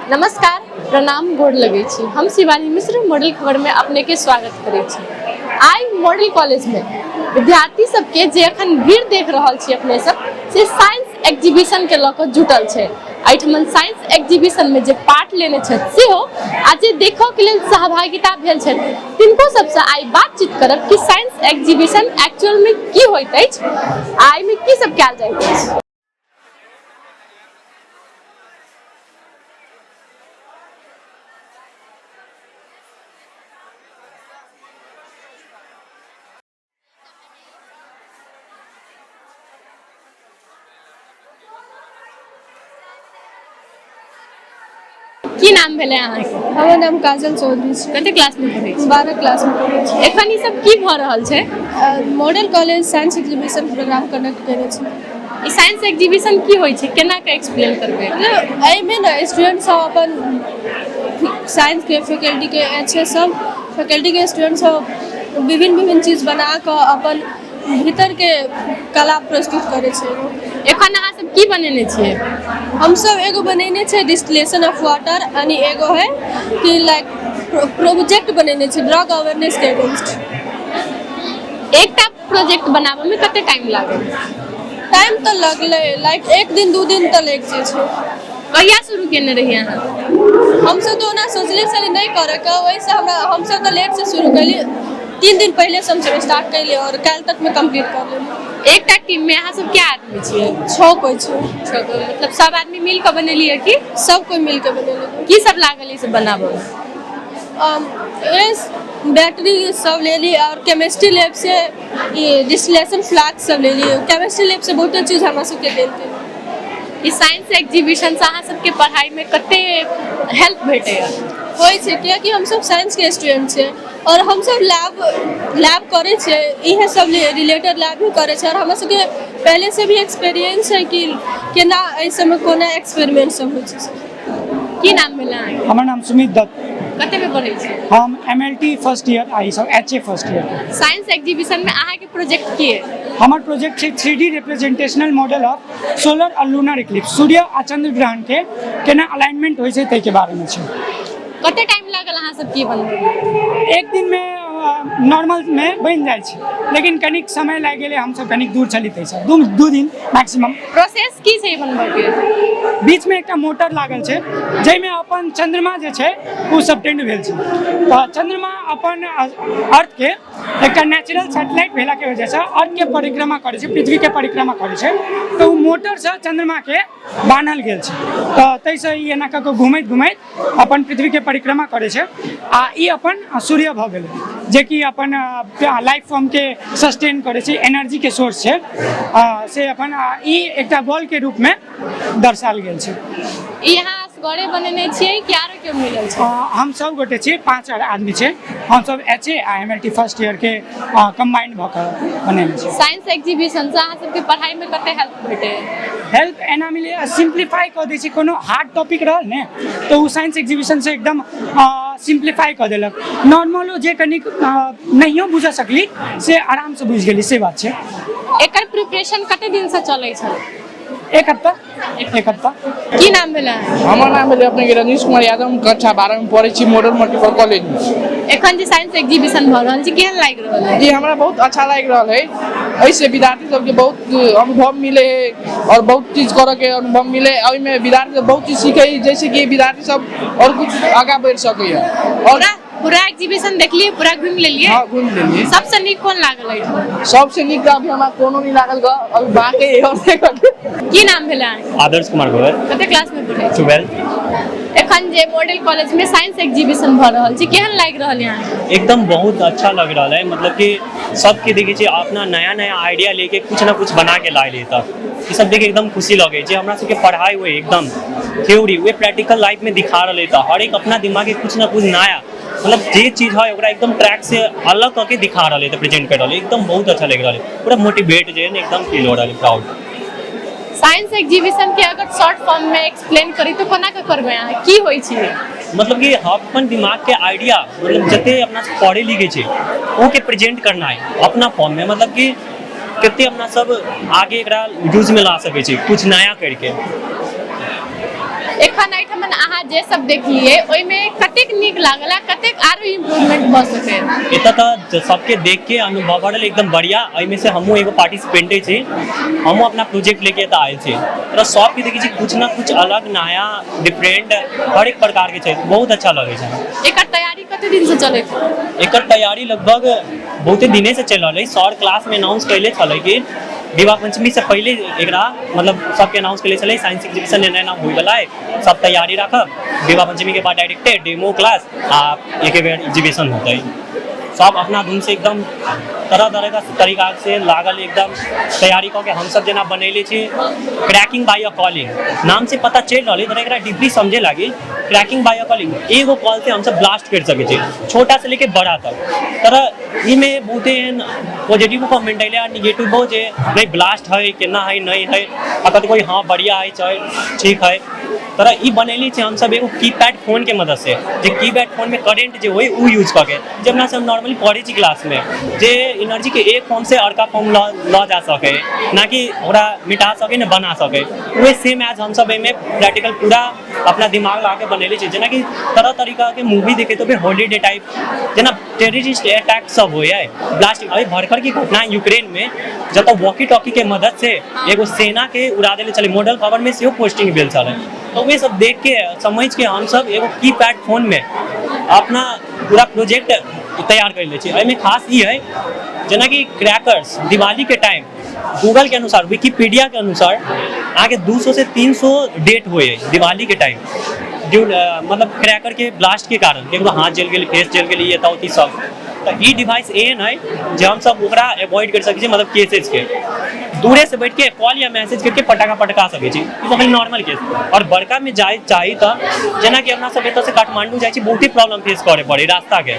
नमस्कार, प्रणाम, गोड़ लगे छी। हम शिवानी मिश्र मॉडल खबर में अपने के स्वागत करे छी। आई मॉडल कॉलेज में विद्यार्थी सबके जे अखन भीड़ देख रहल छी अपने सब से साइंस एग्जीबिशन के लऽ कऽ जुटल छै। एहिठमन साइंस एग्जीबिशन में जे पार्ट लेने छथि सेहो आ जे देखऽ के लेल सहभागिता भेल छथि तिनको सबसँ आई बातचीत करब कि साइंस एग्जीबिशन एक्चुअल में की होइत अछि आ एहिमे की सब कयल जाइत अछि। की नाम भेलै अहाँके? हमर नाम काजल चौधरी छै। कते क्लास में पढ़ै छी? 12 क्लास में पढ़ै छी। एखन ई सब की भऽ रहल छै? Model college science exhibition programme conduct केने छै। ई साइंस एग्जीबिशन की होइ छै, केना के एक्सप्लेन करबै? मतलब एहिमे ने स्टूडेंट सब अपन साइंस के फैकल्टी के अच्छे सब फैकल्टी के स्टूडेंट सब विभिन्न चीज बना कऽ अपन भीतर के कला प्रस्तुत करे छै। एखन अहाँ सब की बनेने छियै? हम सब एगो बनेने छै डिस्टिलेशन ऑफ वाटर यानी एगो है कि लाइक प्रोजेक्ट बनेने छै ड्रग अवेयरनेस के अगेंस्ट। एकटा प्रोजेक्ट बनाबऽ में कते टाइम लागल? टाइम तो लगले लाइक 1 दिन 2 दिन तो लग जाए छै। कहिया शुरू केने रहिए अहाँ? हम सब तो ना सोचले छली नहीं करे के, वैसे हम सब तो लेट से शुरू कैली। 3 दिन पहले से हम सब स्टार्ट कैली और कल तक में कंप्लीट कर लेली। एकटा टीम में अहाँ सब क्या आदमी छियै? 6 कोई छै। मतलब सब आदमी मिल कऽ बनेलियै कि? सब कोई मिल के बनेलियै। की सब लागल ई सब बनाबऽ में? बैटरी सब ले ली और केमिस्ट्री लैब से ये डिस्टिलेशन फ्लास्क सब ले ली। केमिस्ट्री लैब से बहुत चीज हमरा सबके देलकै। ई साइंस एग्जीबिशन से अहाँ सबके पढ़ाई में कते हेल्प भेटैया? होइ छै कियाकि हम सब साइंस के स्टूडेंट छै और हम सब लैब करे छै, इहे सब रिलेटेड लैब भी करे छै और हमरा सबके पहले से भी एक्सपीरियंस है कि केना एहि सब में कोना एक्सपेरिमेंट सब होइ छै। की नाम भेलै अहाँके? हमर नाम सुमित दत्त। कते में पढ़ै छी? हम MLT फर्स्ट ईयर आ ई सब HA first year. Science exhibition में अहाँके प्रोजेक्ट की है? हमर प्रोजेक्ट छै 3D representational model of solar और लूनर इक्लिप्स। सूर्य आ चंद्र ग्रहण के केना अलाइनमेंट होइ छै तै के बारे में छै। कते टाइम लागल अहाँ सब की बनबै में? एक दिन में नॉर्मल में बन जाए छै, लेकिन कनिक समय लाग गेलै, हम सब कनिक दूर चली तै से 2 दिन मैक्सिमम। प्रोसेस की छै बनबै के? बीच में एकटा मोटर लागल छै जै में अपन चंद्रमा जे छै उ सबटेंड भेल छै। तऽ चंद्रमा अपन अर्थ के एकटा नेचुरल सैटेलाइट भेला के वजह से अर्थ के परिक्रमा करे छै, पृथ्वी के परिक्रमा करे छै। तऽ उ मोटर से चंद्रमा के बान्हल गेल छै। तऽ तै से ई एना कऽ घुमैत अपन पृथ्वी के परिक्रमा करे छै आ ई अपन सूर्य भऽ गेलै जे कि अपन लाइफ फॉर्म के सस्टेन करे छै, एनर्जी के सोर्स छै। से अपन ई एकटा बॉल के रूप में दर्शायल गेल छै। यहाँ असगरे बनेने छियै कि आरो केओ मिलल छै? हम सब गोटे छियै, 5 आदमी छै। हम सब HA आ MLT फर्स्ट ईयर के कंबाइंड भऽ कऽ बनेने छियै। साइंस एग्जीबिशन से अहाँ सबके पढ़ाई में कते हेल्प भेटै? हेल्प एना मिले, सिंप्लीफाई कऽ दै छै। कोनो हार्ड टॉपिक रहल ने तऽ उ साइंस एग्जीबिशन से एकदम सिंप्लीफाई कऽ देलक। नॉर्मलो जे कनिक नहियो बुझ सकली से आराम से बुझ गेली, से बात छै। एकर प्रिपरेशन कते दिन से चलै छै? एक हफ्ता। की नाम भेलै? हमर नाम भेलै अपने रजनीश कुमार यादव। हम कक्षा 12 में पढ़ै छी मॉडल मल्टीपल कॉलेज में। एखन जे साइंस एग्जीबिशन भऽ रहल छै केहन लागि रहल है? जी हमरा बहुत अच्छा लागि रहल है। ऐसे विद्यार्थी सबके बहुत अनुभव मिले है और बहुत चीज करऽ के अनुभव मिले। ओहि में विद्यार्थी सब बहुत चीज सीखे है, जैसे कि विद्यार्थी सब और कुछ आगा बढ़ सके है। और पूरा एग्जीबिशन देखलिए, पूरा घूम लेलिए? हाँ घूम लेलिए। सबसे नीक कोन लागल है? सबसे नीक तो अभी हमरा कोनो नहीं लागल ग, अभी बाकी और देखऽ के। की नाम भेलै अहाँके? आदर्श कुमार भगत। कते क्लास में पढ़ै छी? 12। एखन जे मॉडल कॉलेज में साइंस एग्जीबिशन भऽ रहल छै केहन लागि रहल है अहाँके? एकदम बहुत अच्छा लग रहा है। मतलब कि सबके देखिए छी अपना नया नया आइडिया लेके कुछ ना कुछ बना के ला लेता। ये सब देख एकदम खुशी लगे जे हमरा सबके पढ़ाई हुए एकदम थ्योरी वे प्रैक्टिकल लाइफ में दिखा रहा था। हर एक अपना दिमाग के कुछ ना कुछ नया मतलब जे चीज है ओकरा एकदम ट्रैक से अलग करके दिखा रहा था, प्रेजेंट कर रहा है। एकदम बहुत अच्छा लग रहा है, पूरा मोटिवेट जो है ना एकदम फील हो रहा है, प्राउड। साइंस एग्जीबिशन के अगर शॉर्ट फॉर्म में एक्सप्लेन करी तो कोना के करबै अहाँ? की होइ छै? मतलब कि अपन दिमाग के आइडिया मतलब जते अपना पढ़े लिखे छे वो के प्रेजेंट करना है अपना फॉर्म में। मतलब कि कते अपना सब आगे एकरा यूज में ला सके छे कुछ नया करके। एखन एठमन अहाँ जे सब देखलिए ओइ में कतेक नीक लागला, कतेक आरो इम्प्रूवमेंट भ सके। एतऽ तऽ सबके देख के अनुभव बढ़ल एकदम बढ़िया। एहिमे से हमहूँ एगो पार्टिसिपेंटे छी, हमहूँ अपना प्रोजेक्ट लेके एतऽ आयल छी। तो सबके देखै छी कुछ ना कुछ अलग नया डिफरेंट हर एक प्रकार के छै, बहुत अच्छा लगे छै। एकर तैयारी कते दिन से चले छै? एकर तैयारी लगभग बहुते दिने से चल रहा है। सर क्लास में अनाउंस कैले छलै कि विवाह पंचमी से पहले एकरा मतलब सबके अनाउंस कैले छलै साइंस एग्जीबिशन एना एना होय वाला है, सब तैयारी राखब। विवाह पंचमी के बाद डायरेक्टे डेमो क्लास आ एक बेर एग्जीबिशन होतै। सब अपना धुन से एकदम तरह तरह का तरीका से लागल एकदम तैयारी करके हम सब जना बनैले छी। क्रैकिंग बाय अ कॉलिंग नाम से पता चल रहा है, एकरा डीपली समझे लागी। क्रैकिंग बाय अ कॉलिंग एगो कॉल से हम सब ब्लास्ट कर सके छी, छोटा से लेके बड़ा तक। तरह इमे बहुते पॉजिटिव कमेंट आइले और नेगेटिव बहुत जे नहीं ब्लास्ट है केना है नहीं है, अगर कोई हाँ बढ़िया है चाहे ठीक है। तरह ई बनैली छै हम सब एगो कीपैड फोन के मदद से, जे कीपैड फोन में करेंट जे होय उ यूज करके जब ना सब नॉर्मली पढ़े छी क्लास में, जे एनर्जी के एक फॉर्म से अड़का फॉर्म ल जा सके, ना कि ओकरा मिटा सके न बना सके। वही सेम एज हम सब एमे प्रैक्टिकल पूरा अपना दिमाग लगा के बनैली छै। जेना कि तरह तरीका के मूवी देखे तो फिर हॉलीडे टाइप जेना टेररिस्ट अटैक सब होय है, ब्लास्टिंग अभी भरकर की घटना यूक्रेन में जब वॉकी टॉकी के मदद से एगो सेना के उड़ा देले चले, मॉडल खबर में सेहो पोस्टिंग भेल छले। तो वे सब देख के समझ के हम सब एगो कीपैड फोन में अपना पूरा प्रोजेक्ट तैयार कर ले छी। एहिमे खास ई है जेना कि क्रैकर्स दिवाली के टाइम गूगल के अनुसार विकिपीडिया के अनुसार आगे 200 से 300 डेट हुए है दिवाली के टाइम, जो मतलब क्रैकर के ब्लास्ट के कारण केकरो हाथ जल गेल, फेस जल गेल, ये ताउती सब। तो ई डिवाइस एहन है जो हम सब ओकरा अवॉइड कर सकै छी, मतलब केसेस के दूरे से बैठ के कॉल या मैसेज करके पटका सकै छी। ई सब नॉर्मल केस। और बड़का में जाए चाही तो जेना कि अपना सब एतऽ से काठमांडू जाए छी, बहुत ही प्रॉब्लम फेस करे पड़े रास्ता के,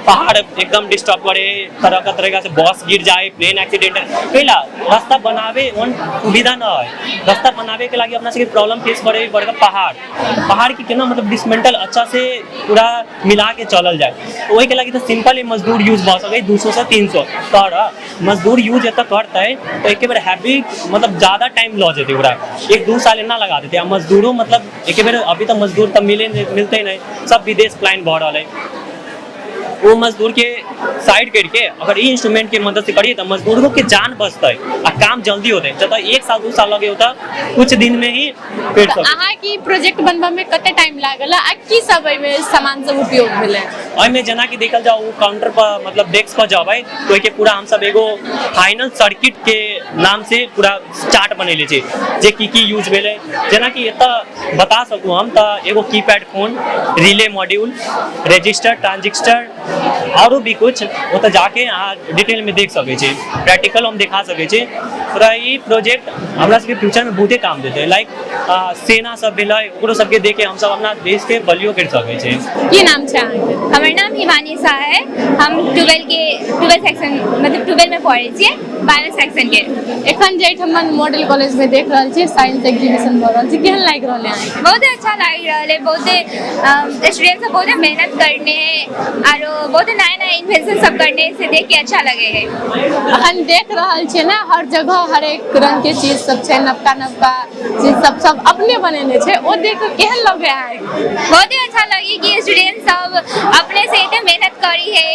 पहाड़ एकदम डिस्टर्ब करे, तरह तरीका से बस गिर जाए, प्लेन एक्सीडेंट कैला रास्ता बनावे वन सुविधा न है। रास्ता बनावे के लगी अपना से प्रॉब्लम फेस करे बड़का पहाड़ की केना मतलब डिसमेंटल अच्छा से पूरा मिला के चलल जाए। तो वही के लगी तो सिंपल मजदूर यूज भ सके 200 से 300 तर मजदूर यूज एतऽ करते तो एक बेर हैवी मतलब ज्यादा टाइम लऽ जेते, ओकरा 1-2 साल एना लगा देते। आ मजदूरों मतलब एक बेर अभी तो मजदूर तब मिलते नहीं, सब विदेश प्लान भ रहा है। वो मजदूर के साइड करके अगर ई इंस्ट्रूमेंट के मदद से करिए तो मजदूरों के जान बचते आ काम जल्दी होते। जब 1 साल 2 साल लगे होता कुछ दिन में ही पेड़ सब। अहाँ की प्रोजेक्ट बनबा में कते टाइम लागल आ की सब एमे सामान सब उपयोग भेलै? ओहिमे जेना कि देखल जाओ काउंटर पर मतलब डेस्क पर जाबै तो के पूरा हम सब एगो फाइनल सर्किट के नाम से पूरा चार्ट बनेले छै, जे की यूज भेलै। जेना कि एतऽ बता सकू हम तो एगो keypad phone, relay module, register, transistor और भी कुछ ओतऽ जाके अहाँ डिटेल में देख सकै छी, प्रैक्टिकल हम दिखा सकै छी। पूरा ई प्रोजेक्ट हमरा सबके फ्यूचर में बहुते काम देतै। लाइक सेना सब भेलै ओकरो सबके देख के हम सब अपना देश के बलियो कर सकै छी। की नाम छै अहाँके? हमर नाम हिमानी शाह है। हम 12 सेक्शन मतलब 12 में पढ़े छियै, 12 सेक्शन के। एखन जे ठमन मॉडल कॉलेज में देख रहल छी साइंस एग्जीबिशन भ रहल छै, केहन लागि रहल है अहाँके? बहुत अच्छा लग रहा है, बहुत स्टूडेंट सब बहुत मेहनत करने और बहुत नया नया इन्वेंशन सब करने से देख के अच्छा लगे है। अखन देख रहल छियै ना हर जगह हर एक रंग के चीज सब छै, नवका चीज सब अपने बनेने छै, ओ देख के केहन लगे है? बहुत ही अच्छा लगी कि स्टूडेंट सब अपने से इतने मेहनत करी है,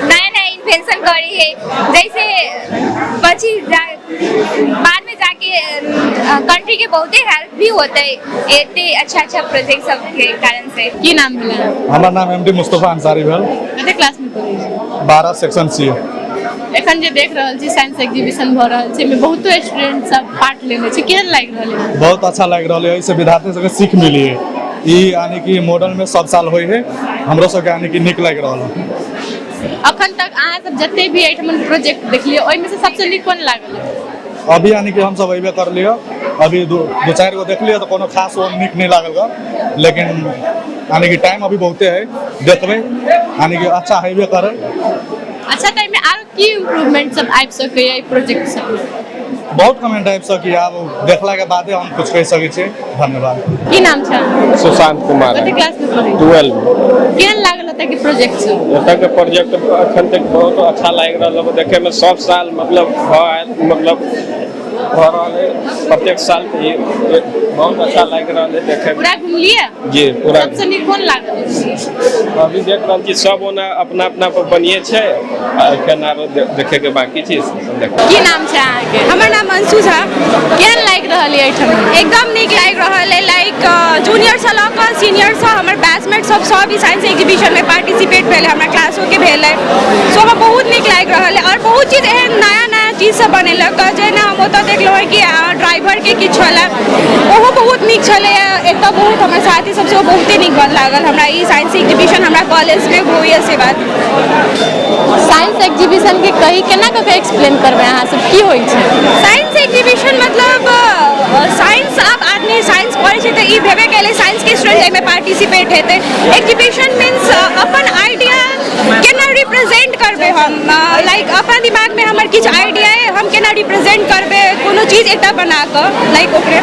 नया नया इन्वेंशन करी है, जैसे बची बाद में जाके कंट्री के बहुत ही हेल्प भी होते है इतने अच्छा प्रोजेक्ट सब के कारण से। की नाम भेलै? हमर नाम एमडी मुस्तफा अंसारी भेल। कते क्लास में पढ़ै छी? 12 सेक्शन सी। एखन जे देख रहल छी साइंस एग्जीबिशन भ रहल छै, में बहुतो स्टूडेंट सब पार्ट लेने छै, केहन लागि रहल है? बहुत अच्छा लागि रहल है, इससे विद्यार्थी सबके सीख मिली है। ई यानी कि मॉडल में सब साल होय है, हमरो सबके यानी कि नीक लागि रहल है। अखन तक अहाँ सब जते भी एठमन प्रोजेक्ट देखलिए ओहि में से सबसे नीक कोन लागल? अभी यानी कि हम सब अयबे कर लियो, अभी 2-4 गो देख लियो तो कोनो खास वो नीक नहीं लागल गा, लेकिन यानी कि टाइम अभी बहुते है, देखबे यानी कि अच्छा हेबे करे। अच्छा टाइम में आरो की इम्प्रूवमेंट सब आबि सकैए प्रोजेक्ट सब? बहुत कमेंट आबि सकी, आब देखला के बादे हम कुछ कह सकै छी। धन्यवाद। की नाम छै? सुशांत कुमार। कते क्लास में पढ़ै छी? 12 में। केहन लागल होता कि प्रोजेक्ट सब? एतऽ के प्रोजेक्ट अखन तक बहुत अच्छा लागि रहल है, देखे में सब साल मतलब मतलब भऽ रहल है प्रत्येक साल के ये बहुत अच्छा लाग रहा है देखे में। पूरा घूमलिए? जी पूरा। सबसे नीक कोन लागल? अभी देख रहा छी सब ओना अपना अपना पर बनिए छै केना देखे के बाकी चीज की नाम छै अहाँ के? हमर नाम अंशु झा। केहन लागि रहल है एठम? एकदम नीक लागि रहल है। लाइक जूनियर से लऽ कऽ सीनियर से हमर बैचमेट सब ई साइंस एग्जीबिशन में पार्टिसिपेट भेल है, हमरा क्लासो के भेल है। सो हमरा बहुत नीक लागि रहल है और बहुत चीज एहन नया नया चीज सब बनेलक। जेना हम ओतऽ देखलहुँ है कि ड्राइवर के किछु छलै ओहो बहुत नीक छलै। एतऽ बहुत हमर साथी सबसे बहुते नीक लागल हमरा ई साइंस एग्जीबिशन हमरा कॉलेज में होइए से बात। साइंस एग्जीबिशन के कही केना कऽ के एक्सप्लेन करबै अहाँ सब की होइ छै? साइंस एग्जीबिशन मतलब साइंस अब आदमी साइंस पढ़ै छै तऽ ई भेबे कैले साइंस के स्टूडेंट एहिमे पार्टिसिपेट हेतै। एग्जीबिशन मीन्स अपन आइडिया केना रिप्रेजेंट करबै हम, लाइक अपन दिमाग में हमर किछु आइडिया है हम केना रिप्रेजेंट करबै कोनो चीज एकटा बना कऽ लाइक ओकरे।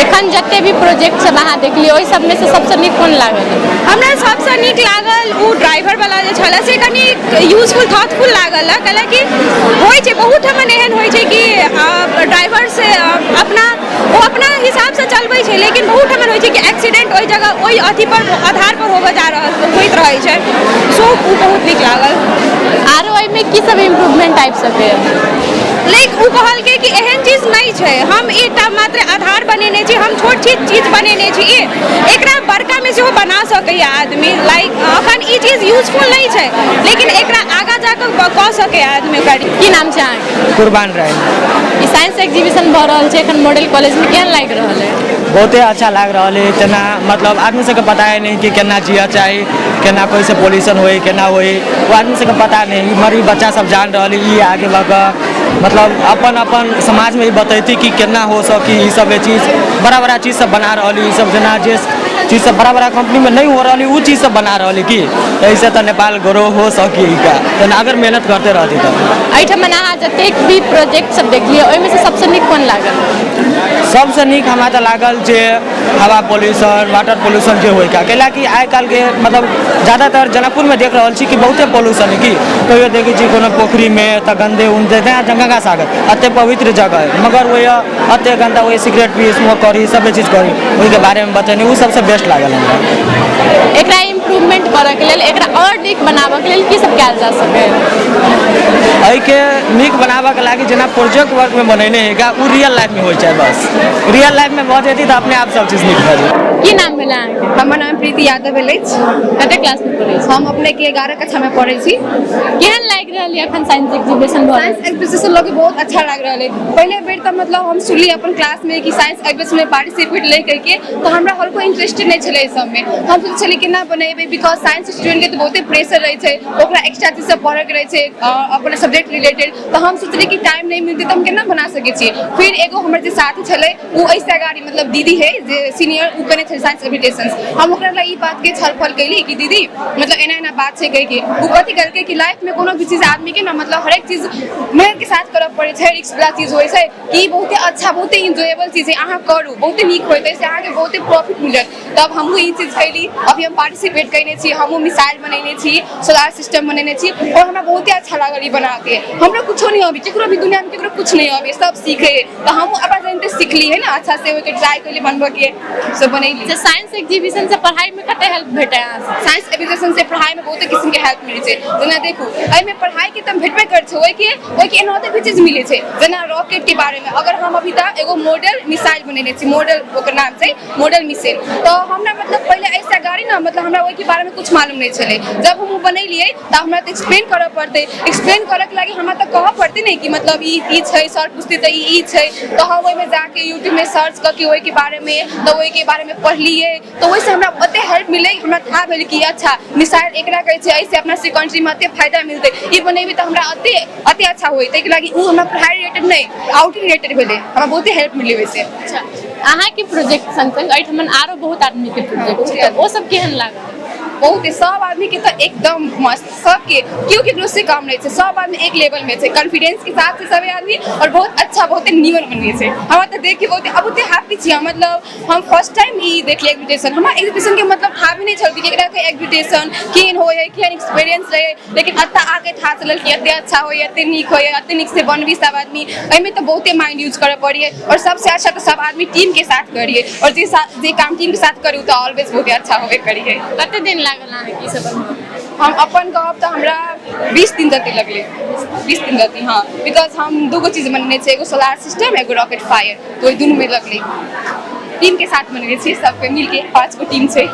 एखन जते भी प्रोजेक्ट सब अहाँ देखलिए ओहि सब में से सबसे नीक कोन लागल? हमरा सबसे नीक लागल ओ ड्राइवर वाला जे छलै से कनी यूजफुल थॉटफुल लागल है। कैलाकि होइ छै बहुत हमन एहन होइ छै कि ड्राइवर से अपना हिसाब से चलबै छै लेकिन बहुत हमन होइ छै कि एक्सीडेंट ओहि जगह ओहि अथी पर आधार पर होबऽ जा रहल होइत रहै छै। सो ओ बहुत नीक लागल। आरो एहिमे की सब इम्प्रूवमेंट आबि सकैए? लाइक ओ कहलकै कि एहन चीज नहीं छै, हम एकटा मात्र आधार बनेने छी, हम छोट छोट चीज बनेने छी, एकरा बड़का में सेहो बना सकैए आदमी। लाइक अखन ई चीज यूजफुल नहीं छै लेकिन एकरा आगा जाकर कऽ सकै आदमी। की नाम छै अहाँके? कुर्बान राय। ई साइंस एग्जीबिशन भऽ रहल छै एखन मॉडल कॉलेज में, केहन लागि रहल है? बहुते अच्छा लाग रहा है। तेना मतलब आदमी सबके पता है नहीं कि केना जिया चाही, केना कोई से पोल्यूशन होई केना होई, वो आदमी सबके पता नहीं। मरी बच्चा सब जान रहा है आगे बढ़कर मतलब अपन अपन समाज में ही बतैती कि केना हो सकी। ये सब चीज बड़ा बड़ा चीज सब बना रहा है। सब जना जे चीज सब बड़ा बड़ा कंपनी में नहीं हो रहा है वो चीज सब बना रहा है कि ऐसे तो नेपाल ग्रो हो सकी का अगर मेहनत करते रहती तो। एहिठाम अहाँ जतेक भी प्रोजेक्ट सब देखलिए ओहिमे से सबसे नीक कोन लागल? सबसे नीक हमरा तो लागल जे हवा पोल्यूशन वाटर पोल्यूशन जे होइका। कैलाकि आइ काल्हि के मतलब ज़्यादातर जनकपुर में देख रहा छी कि बहुते पोल्यूशन है कि कहियो देखै छी कोनो पोखरी में तऽ गंदे उन्दे गंगा सागर अते पवित्र जगह है मगर वही अते गंदा वही सिगरेट पी स्मोक करी सब चीज करी वही के बारे में बतेनी वो सबसे बेस्ट लागल हमरा। एकरा इम्प्रूवमेंट करऽ के लेल एकरा और नीक बनाबऽ के लेल की सब कयल जा सकैए? एहि के नीक बनाबऽ के लागि जेना प्रोजेक्ट वर्क में बनेने है वो रियल लाइफ में होइ छै। बस रियल लाइफ में भऽ जेती तऽ अपने आप सब चीज नीक भऽ जेतै। की नाम भेलै अहाँके? हमर नाम प्रीति यादव भेल अछि। कते क्लास में पढ़ै छी? हम अपने के 11 कक्षा में पढ़ै छी। केहन लागि रहल है अखन साइंस एग्जीबिशन भऽ रहल साइंस एग्जीबिशन लोग बहुत अच्छा लग रहा है। पहले बेर तो मतलब हम सुनली अपन क्लास में कि साइंस एग्जीबिशन में पार्टिसिपेट ले करके तो हमरा हल्को इंटरेस्टेड नहीं छले सब में। हम सोचे छली कि ना बनेबे बिकॉज साइंस स्टूडेंट के तो बहुते प्रेशर रहे छै, ओकरा एक्स्ट्रा चीज सब पढ़े के रहे छै अपने सब्जेक्ट रिलेटेड। तो हम सोचली कि टाइम नहीं मिलते तो हम केना बना सके छी। फिर एगो हमर जे साथी छले वो ऐसा गाड़ी मतलब दीदी है जे सीनियर उ कने छै साइंस एप्लीकेशंस। हम ओकरा ला ई बात के छलफल कैली कि दीदी मतलब एना एना बात छै कह के उ कथि करके कि लाइफ में कोनो भी चीज आदमी के ना मतलब हर एक चीज मेहनत के साथ करऽ पड़े छै। रिस्क वाला चीज होय छै कि बहुते अच्छा बहुते इंजॉयबल चीज है, अहाँ करू बहुते नीक होइते से अहाँ के बहुते प्रॉफिट मिलत। तब हमहू ई चीज कैली। अभी हम पार्टिसिपेट करने छी, हमहू मिसाइल बनेने छी, सोलर सिस्टम बनेने छी और हमरा बहुते अच्छा लागल ई बना के। हमरा कुछो नहीं आबी, केकरो भी दुनिया में केकरो कुछ नहीं आबी, सब सीखे तो हम अपना जानते सीखली है ना अच्छा से ओके ट्राई कैली बनबऽ के सब बनैली। साइंस एग्जीबिशन से पढ़ाई में कते हेल्प भेटै? साइंस एग्जीबिशन से पढ़ाई में बहुते किस्म के हेल्प मिले छै। जेना देखू एहि में पढ़ाई के त भेटबे कर छै, ओहि के एनाहिते भी चीज मिले छै। जेना रॉकेट के बारे में अगर हम अभी तक एगो मॉडल मिसाइल बनेने छी, मॉडल ओकर नाम छै मॉडल मिसाइल। तो हमरा मतलब पहले ऐसा गाड़ी ना मतलब हमरा ओहि के बारे में कुछ मालूम नहीं छले। जब हम बनेलिए त हमरा त एक्सप्लेन करऽ पड़ते, एक्सप्लेन करऽ के लागि हमरा त कहऽ पड़ते नहीं कि मतलब ई छै सर पूछते त ई छै। तो हम ओहि में जाके यूट्यूब में सर्च करके ओहि के बारे में तो ओहि के बारे में पढ़लिए तो ओहि से हमरा ओते हेल्प मिले। हमरा था भेल कि अच्छा मिसाइल एकरा कहै छै ऐसे अपना से कंट्री में अते फायदा मिलते, ई बनेबे त हमरा अते अच्छा होई। तै के लागि उ हमरा पढ़ाई रिलेटेड नहीं आउट रिलेटेड भेले, हमरा बहुते हेल्प मिले वैसे। अच्छा अहाँ के प्रोजेक्ट संग संग एठमन आरो बहुत आदमी के प्रोजेक्ट छै ओ सब केहन लागल? बहुत सब आदमी के तो एकदम मस्त सबके क्यों केकरो से कम नहीं है, सब आदमी एक लेवल में है, कॉन्फिडेंस के साथ से सब आदमी और बहुत अच्छा बहुत नीमन बनवे है। हमरा तो देख के बहुत अब हैप्पी छी, मतलब हम फर्स्ट टाइम ई देखलिए एग्जीबिशन। हमरा एग्जीबिशन के मतलब था भी नहीं चलती कि एकरा के एग्जीबिशन केहन होय है, केहन एक्सपीरियंस रहे, लेकिन अत्ता आके था चलल कि एते अच्छा होय, एते नीक होय, एते नीक से बनवी सब आदमी। एमे तो बहुते माइंड यूज करे पड़िए और सबसे अच्छा तो सब आदमी टीम के साथ करिए और जे काम टीम के साथ करू तो ऑलवेज बहुत अच्छा होबे करिए। कते दिन लागल आने की सब? हम अपन कहब तो हमरा 20 दिन जते लगले, 20 दिन जते। हाँ, बिकॉज हम दूगो चीज बनने छे, एगो सोलार सिस्टम एगो रॉकेट फायर, तो दोनों में लगले। टीम के साथ बनवे छे, सब पे मिलके 5 गो टीम छे।